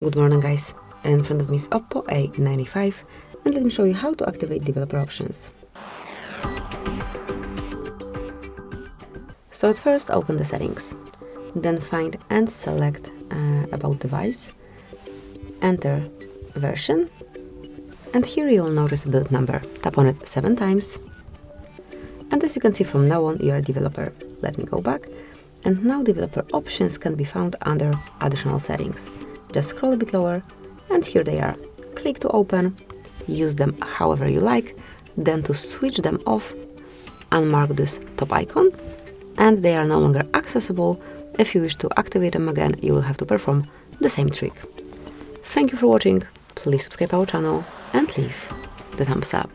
Good morning guys, in front of me is OPPO A95 and let me show you how to activate developer options. So at first open the settings, then find and select about device, enter version, and here you will notice build number. Tap on it 7 times and as you can see from now on you are a developer. Let me go back and now developer options can be found under additional settings. Just scroll a bit lower and here they are. Click to open, use them however you like, then to switch them off, unmark this top icon and they are no longer accessible. If you wish to activate them again, you will have to perform the same trick. Thank you for watching, please subscribe our channel and leave the thumbs up.